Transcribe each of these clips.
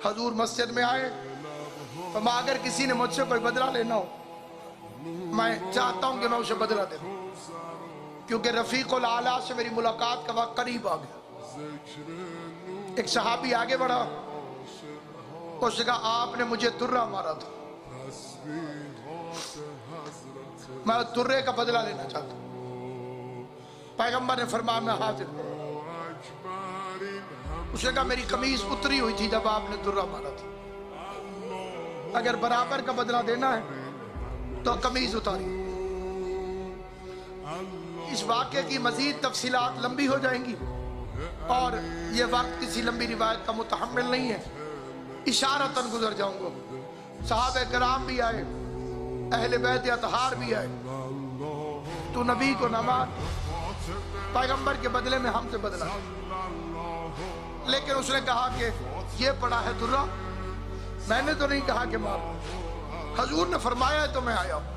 حضور مسجد میں آئے، فرمایا اگر کسی نے مجھ سے کوئی بدلہ لینا ہو میں چاہتا ہوں کہ میں اسے بدلہ دے دوں، کیونکہ رفیق الاعلیٰ سے میری ملاقات کا وقت قریب آ گیا۔ ایک صحابی آگے بڑھا، اس نے کہا آپ نے مجھے درہ مارا تھا، میں درے کا بدلہ لینا چاہتا ہوں۔ پیغمبر نے فرمایا میں حاضر ہوں۔ اس نے کہا میری قمیض اتری ہوئی تھی جب آپ نے درہ مارا تھا، اگر برابر کا بدلہ دینا ہے تو قمیض اتاری۔ اس واقعے کی مزید تفصیلات لمبی ہو جائیں گی اور یہ وقت کسی لمبی روایت کا متحمل نہیں ہے، اشارتاً گزر جاؤں گا۔ صحابہ کرام بھی آئے، اہل بیت اطہار بھی آئے، تو نبی کو نہ مار، پیغمبر کے بدلے میں ہم سے بدلہ۔ لیکن اس نے کہا کہ یہ پڑا ہے درہ، میں نے تو نہیں کہا کہ مار، حضور نے فرمایا ہے تو میں آیا ہوں،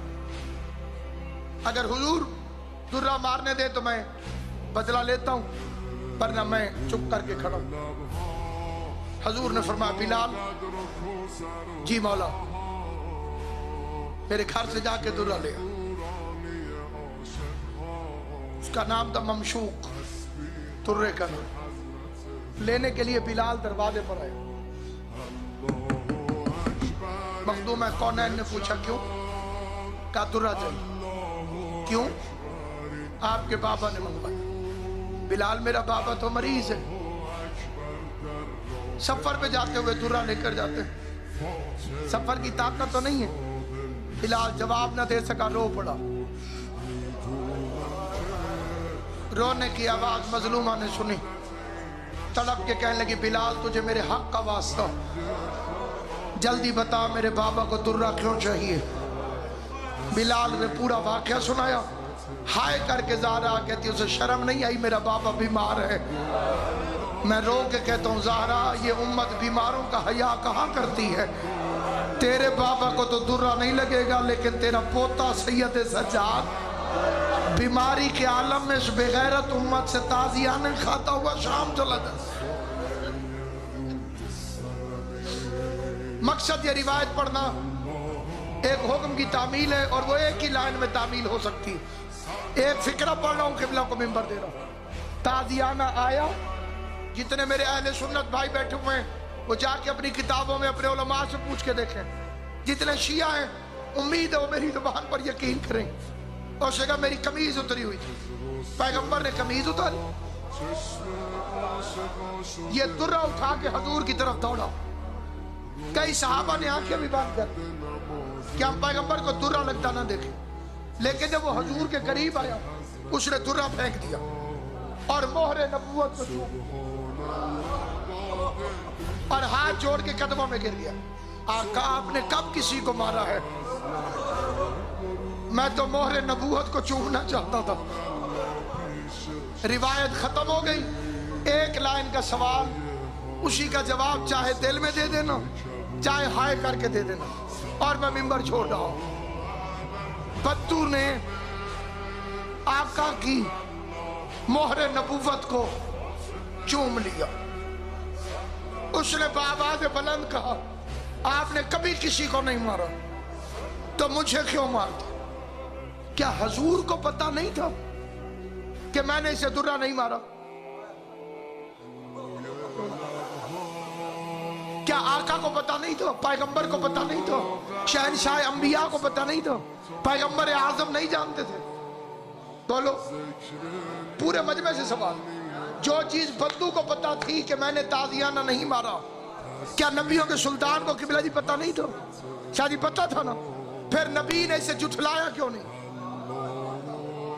اگر حضور درہ مارنے دے تو میں بدلہ لیتا ہوں، ورنہ میں چپ کر کے کھڑا ہوں۔ حضور نے فرمایا بلال، جی مولا، میرے گھر سے جا کے درہ لے۔ اس کا نام تھا ممشوق، درے کا نام۔ لینے کے لیے بلال دروازے پر آیا۔ مخدوم کونین نے پوچھا کیوں؟ کہا درہ چاہیے۔ کیوں؟ آپ کے بابا نے منگوایا۔ بلال میرا بابا تو مریض ہے، سفر پہ جاتے ہوئے درہ لے کر جاتے ہیں، سفر کی طاقت تو نہیں ہے۔ بلال جواب نہ دے سکا، رو پڑا۔ رونے کی آواز مظلومہ نے سنی، تڑپ کے کہنے لگی بلال تجھے میرے حق کا واسطہ جلدی بتا میرے بابا کو درہ کیوں چاہیے۔ بلال نے پورا واقعہ سنایا۔ ہائے کر کے زہرا کہتی اسے شرم نہیں آئی، میرا بابا بیمار ہے۔ میں رو کے کہتا ہوں زہرا یہ امت بیماروں کا حیا کہاں کرتی ہے، تیرے بابا کو تو درہ نہیں لگے گا، لیکن تیرا پوتا سید سجاد بیماری کے عالم میں اس بغیرت امت سے تازیانے کھاتا ہوا شام چلا جاتا۔ مقصد یہ روایت پڑھنا ایک حکم کی تعمیل ہے، اور وہ ایک ہی لائن میں تعمیل ہو سکتی۔ ایک فکرہ پڑھ رہا ہوں، قبلہ کو منبر دے رہا ہوں۔ تازیانہ آیا، جتنے میرے اہل سنت بھائی بیٹھے ہوئے ہیں وہ جا کے اپنی کتابوں میں اپنے علماء سے پوچھ کے دیکھیں، جتنے شیعہ ہیں امید ہے وہ میری زبان پر یقین کریں۔ اور اس نے کہا میری قمیض اتری ہوئی تھی، پیغمبر نے قمیض اتاری۔ یہ درہ اٹھا کے حضور کی طرف دوڑا، کئی صحابہ نے آنکھیں بھی بند کر کہ ہم پیغمبر کو درہ لگتا نہ دیکھیں، لیکن جب وہ حضور کے قریب آیا اس نے درہ پھینک دیا اور مہر نبوت کو چھو اور ہاتھ جوڑ کے قدموں میں گر گیا۔ آقا آپ نے کب کسی کو مارا ہے؟ میں تو مہر نبوت کو چومنا چاہتا تھا۔ روایت ختم ہو گئی، ایک لائن کا سوال، اسی کا جواب چاہے دل میں دے دینا چاہے ہائے کر کے دے دینا، اور میں منبر چھوڑ رہا ہوں۔ بدو نے آقا کی مہر نبوت کو چوم لیا۔ اس نے بآواز بلند کہا آپ نے کبھی کسی کو نہیں مارا تو مجھے کیوں مارتے؟ کیا حضور کو پتا نہیں تھا کہ میں نے اسے درہ نہیں مارا؟ کیا آقا کو پتا نہیں تھا؟ پیغمبر کو پتا نہیں تھا؟ شہنشاہ انبیاء کو پتا نہیں تھا؟ پیغمبر اعظم نہیں جانتے تھے؟ بولو، پورے مجمع سے سوال، جو چیز بدو کو پتا تھی کہ میں نے تازیانہ نہیں مارا، کیا نبیوں کے سلطان کو قبلہ جی پتا نہیں تھا؟ شاہ جی پتا تھا نا، پھر نبی نے اسے جھٹلایا کیوں نہیں؟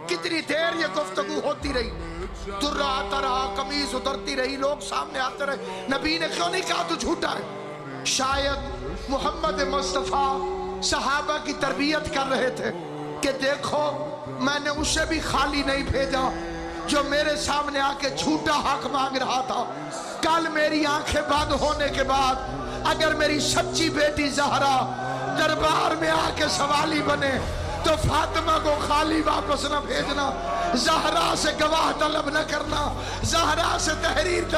کتنی دیر یہ گفتگو ہوتی رہی، درہ آتا رہا، قمیض اترتی رہی، لوگ سامنے آتے رہے، نبی نے کیوں نہیں کہا تو جھوٹا ہے؟ شاید محمد مصطفیٰ صحابہ کی تربیت کر رہے تھے کہ دیکھو میں نے اسے بھی خالی نہیں بھیجا جو میرے سامنے آ کے جھوٹا حق مانگ رہا تھا۔ کل میری آنکھیں بند ہونے کے بعد اگر میری سچی بیٹی زہرا دربار میں آ کے سوالی بنے تو فاطمہ کو خالی واپس نہ بھیجنا، زہرا سے گواہ طلب نہ کرنا، زہرا سے تحریر